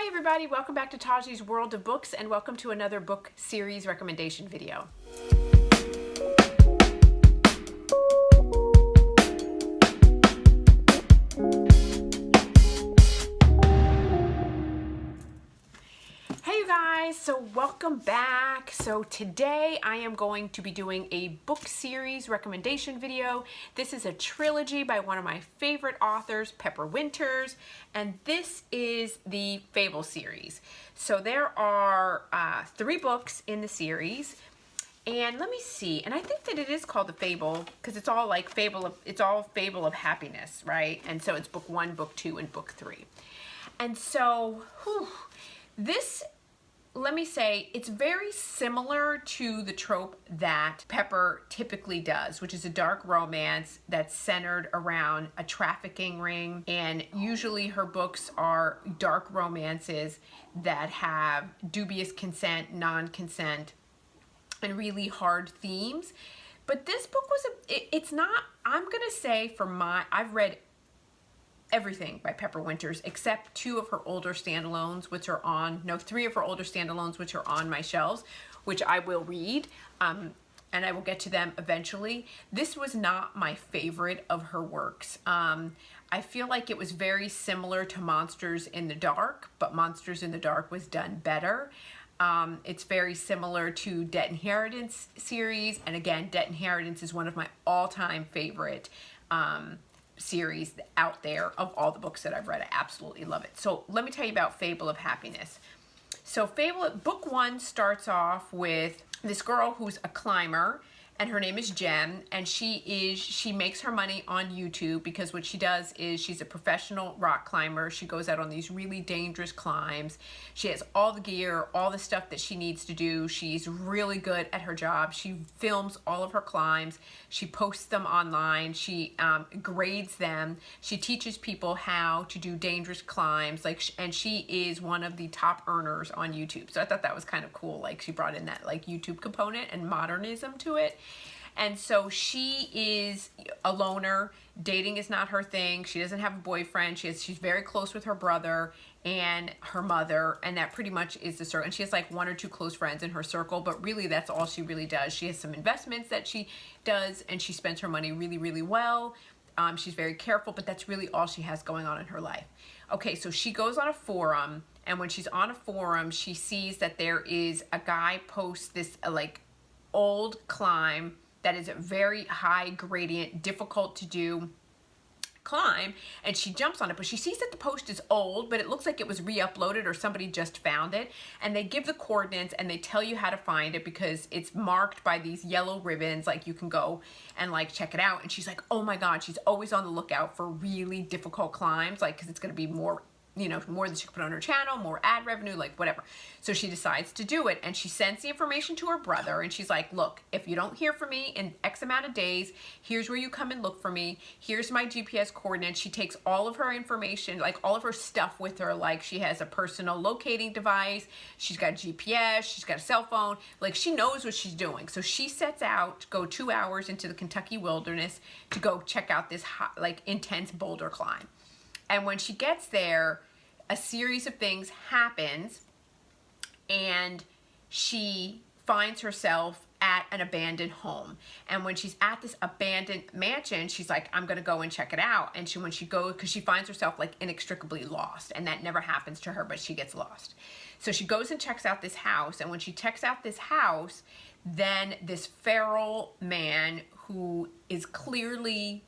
Hi everybody, welcome back to Taji's World of Books and welcome to another book series recommendation video. Hey you guys, so welcome back. So today I am going to be doing a book series recommendation video. This is a trilogy by one of my favorite authors, Pepper Winters, and this is the Fable series. So there are 3 books in the series. And let me see, and I think that it is called the Fable because it's all like Fable of Happiness, right? And so it's book 1, book 2, and book 3. And so, this, let me say, it's very similar to the trope that Pepper typically does, which is a dark romance that's centered around a trafficking ring. And usually her books are dark romances that have dubious consent, non-consent, and really hard themes. But this book was it's not, I'm gonna say I've read everything by Pepper Winters except 2 of her older standalones, which are on, no, 3 of her older standalones, which are on my shelves, which I will read, and I will get to them eventually. This was not my favorite of her works. I feel like it was very similar to Monsters in the Dark, but Monsters in the Dark was done better. It's very similar to Debt Inheritance series, and again, Debt Inheritance is one of my all-time favorite series out there of all the books that I've read. I absolutely love it. So let me tell you about Fable of Happiness. So book 1 starts off with this girl who's a climber, and her name is Jem, and she makes her money on YouTube because what she does is she's a professional rock climber. She goes out on these really dangerous climbs. She has all the gear, all the stuff that she needs to do. She's really good at her job. She films all of her climbs. She posts them online. She grades them. She teaches people how to do dangerous climbs, and she is one of the top earners on YouTube. So I thought that was kind of cool. Like, she brought in that like YouTube component and modernism to it. And so she is a loner. Dating is not her thing. She doesn't have a boyfriend. She's very close with her brother and her mother, and that pretty much is the circle. And she has like 1 or 2 close friends in her circle, but really that's all she really does. She has some investments that she does, and she spends her money really, really well. She's very careful, but that's really all she has going on in her life. Okay, so she goes on a forum, and when she's on a forum, she sees that there is a guy posts this like old climb that is a very high gradient, difficult to do climb, and she jumps on it, but she sees that the post is old, but it looks like it was re-uploaded or somebody just found it, and they give the coordinates and they tell you how to find it because it's marked by these yellow ribbons, like you can go and like check it out. And she's like, oh my god, she's always on the lookout for really difficult climbs, like because it's going to be more, you know, more than she can put on her channel, more ad revenue, like whatever. So she decides to do it, and she sends the information to her brother, and she's like, look, if you don't hear from me in X amount of days, here's where you come and look for me. Here's my GPS coordinates. She takes all of her information, like all of her stuff with her, like she has a personal locating device, she's got GPS, she's got a cell phone, like she knows what she's doing. So she sets out to go 2 hours into the Kentucky wilderness to go check out this hot, like intense boulder climb. And when she gets there, a series of things happens, and she finds herself at an abandoned home. And when she's at this abandoned mansion, she's like, I'm gonna go and check it out. And when she goes, because she finds herself like inextricably lost, and that never happens to her, but she gets lost. So she goes and checks out this house, and when she checks out this house, then this feral man who is clearly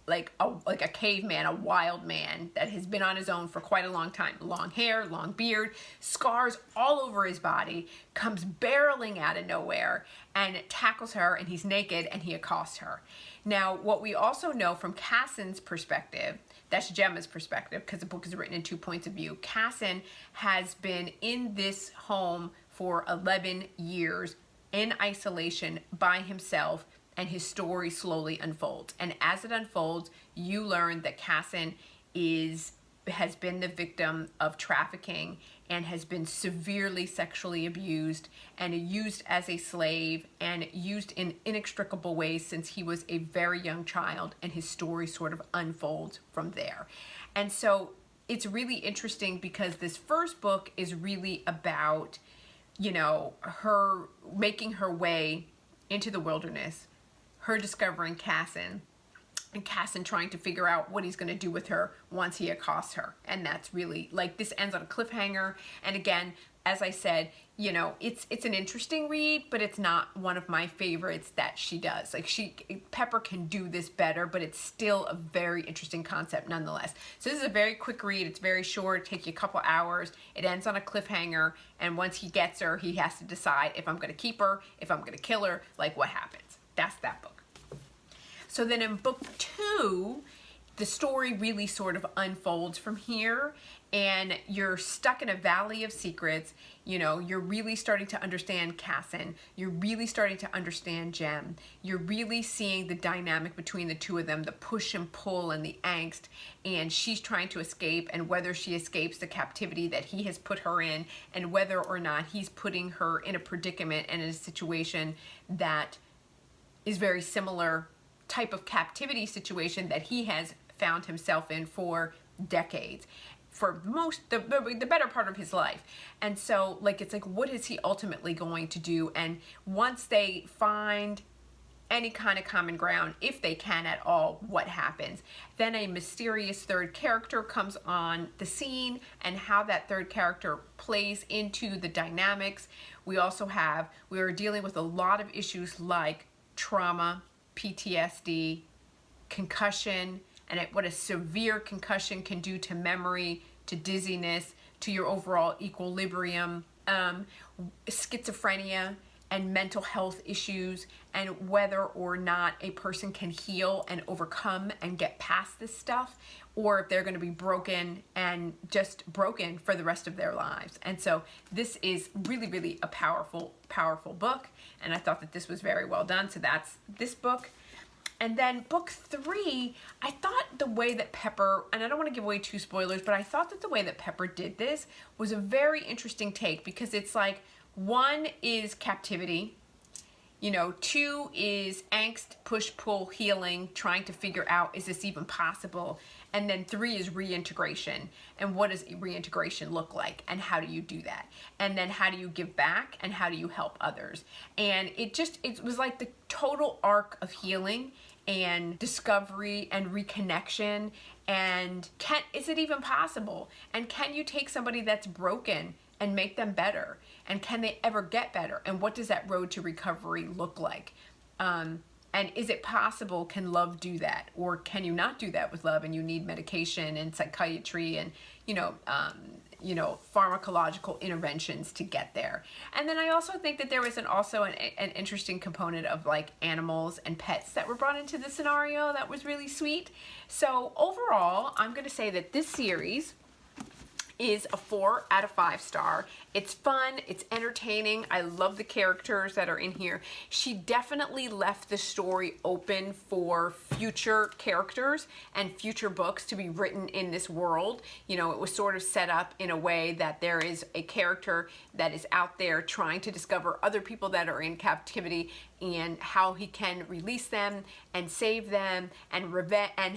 like a caveman, a wild man that has been on his own for quite a long time. Long hair, long beard, scars all over his body, comes barreling out of nowhere and tackles her, and he's naked and he accosts her. Now, what we also know from Carson's perspective, that's Gemma's perspective because the book is written in 2 points of view. Carson has been in this home for 11 years in isolation by himself, and his story slowly unfolds. And as it unfolds, you learn that Carson has been the victim of trafficking and has been severely sexually abused and used as a slave and used in inextricable ways since he was a very young child, and his story sort of unfolds from there. And so it's really interesting because this first book is really about, you know, her making her way into the wilderness, her discovering Carson, and Carson trying to figure out what he's going to do with her once he accosts her. And that's really, like, this ends on a cliffhanger. And again, as I said, you know, it's an interesting read, but it's not one of my favorites that she does. Like, Pepper can do this better, but it's still a very interesting concept nonetheless. So this is a very quick read. It's very short. It takes you a couple hours. It ends on a cliffhanger. And once he gets her, he has to decide if I'm going to keep her, if I'm going to kill her, like what happens. That's that book. So then in book 2, the story really sort of unfolds from here, and you're stuck in a valley of secrets. You know, you're really starting to understand Carson. You're really starting to understand Jem. You're really seeing the dynamic between the two of them, the push and pull and the angst, and she's trying to escape, and whether she escapes the captivity that he has put her in, and whether or not he's putting her in a predicament and in a situation that is very similar type of captivity situation that he has found himself in for decades, for the better part of his life. And so, like, it's like, what is he ultimately going to do? And once they find any kind of common ground, if they can at all, what happens? Then a mysterious third character comes on the scene, and how that third character plays into the dynamics. We are dealing with a lot of issues like trauma, PTSD, concussion, and what a severe concussion can do to memory, to dizziness, to your overall equilibrium, schizophrenia, and mental health issues, and whether or not a person can heal and overcome and get past this stuff, or if they're going to be broken and just broken for the rest of their lives. And so this is really, really a powerful, powerful book, and I thought that this was very well done. So that's this book. And then book 3, I thought the way that Pepper, and I don't want to give away too spoilers, but I thought that the way that Pepper did this was a very interesting take, because it's like, 1 is captivity, you know, 2 is angst, push, pull, healing, trying to figure out, is this even possible? And then 3 is reintegration. And what does reintegration look like? And how do you do that? And then how do you give back? And how do you help others? And it was like the total arc of healing and discovery and reconnection. And is it even possible? And can you take somebody that's broken and make them better? And can they ever get better? And what does that road to recovery look like? And is it possible? Can love do that? Or can you not do that with love, and you need medication and psychiatry and, pharmacological interventions to get there? And then I also think that there was an interesting component of, like, animals and pets that were brought into the scenario that was really sweet. So overall, I'm going to say that this series is a 4 out of 5 star. It's fun, it's entertaining. I love the characters that are in here. She definitely left the story open for future characters and future books to be written in this world. You know, it was sort of set up in a way that there is a character that is out there trying to discover other people that are in captivity, and how he can release them and save them and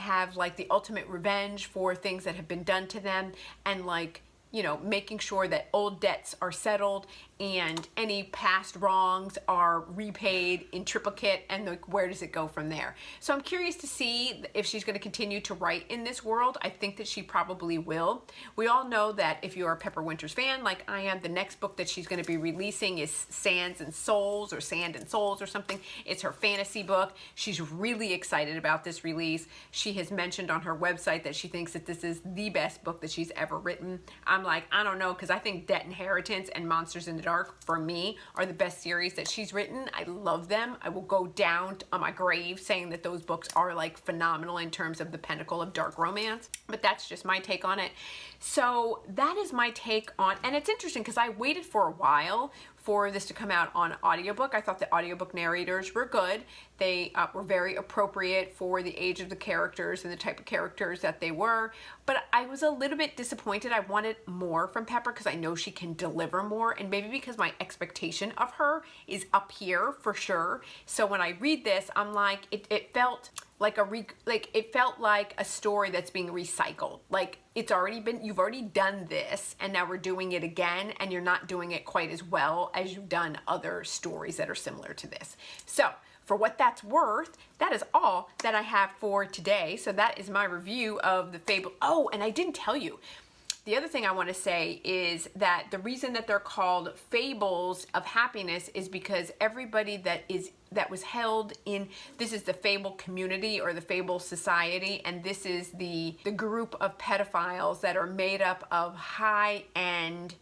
have, like, the ultimate revenge for things that have been done to them, and, like, you know, making sure that old debts are settled and any past wrongs are repaid in triplicate, and, like, where does it go from there? So I'm curious to see if she's going to continue to write in this world. I think that she probably will. We all know that if you're a Pepper Winters fan, like I am, the next book that she's going to be releasing is Sand and Souls or something. It's her fantasy book. She's really excited about this release. She has mentioned on her website that she thinks that this is the best book that she's ever written. I'm like, I don't know, because I think Debt Inheritance and Monsters in the Dark, for me, are the best series that she's written. I love them. I will go down on my grave saying that those books are, like, phenomenal in terms of the pinnacle of dark romance. But that's just my take on it. So that is my take on, and it's interesting because I waited for a while for this to come out on audiobook. I thought the audiobook narrators were good. They were very appropriate for the age of the characters and the type of characters that they were. But I was a little bit disappointed. I wanted more from Pepper because I know she can deliver more, and maybe because my expectation of her is up here for sure. So when I read this, I'm like, it felt like it felt like a story that's being recycled. Like you've already done this, and now we're doing it again, and you're not doing it quite as well as you've done other stories that are similar to this. So for what that's worth, that is all that I have for today. So that is my review of the Fable. Oh, and I didn't tell you. The other thing I want to say is that the reason that they're called Fables of Happiness is because everybody that was held in, this is the Fable community or the Fable society, and this is the group of pedophiles that are made up of high-end,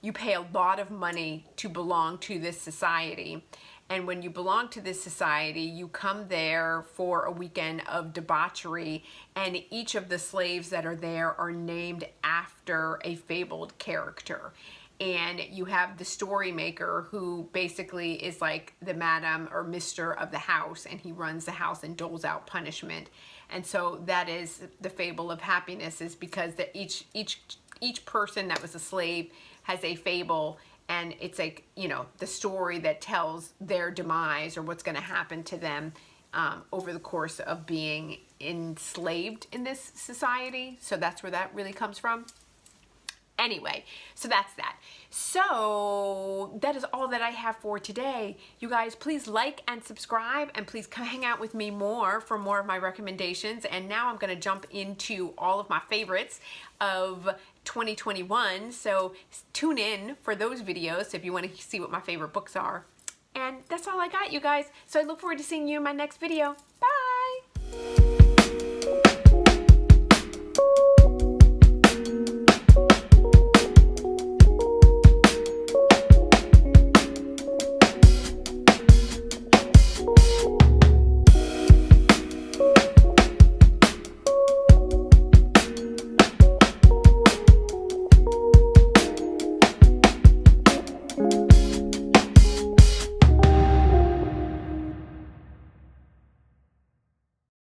you pay a lot of money to belong to this society. And when you belong to this society, you come there for a weekend of debauchery, and each of the slaves that are there are named after a fabled character. And you have the story maker, who basically is like the madam or mister of the house, and he runs the house and doles out punishment. And so that is the Fable of Happiness, is because each person that was a slave has a fable. And it's like, you know, the story that tells their demise or what's going to happen to them over the course of being enslaved in this society. So that's where that really comes from. Anyway, so that's that. So that is all that I have for today. You guys, please like and subscribe, and please come hang out with me more for more of my recommendations. And now I'm going to jump into all of my favorites of 2021. So tune in for those videos if you want to see what my favorite books are. And that's all I got, you guys. So I look forward to seeing you in my next video. Bye!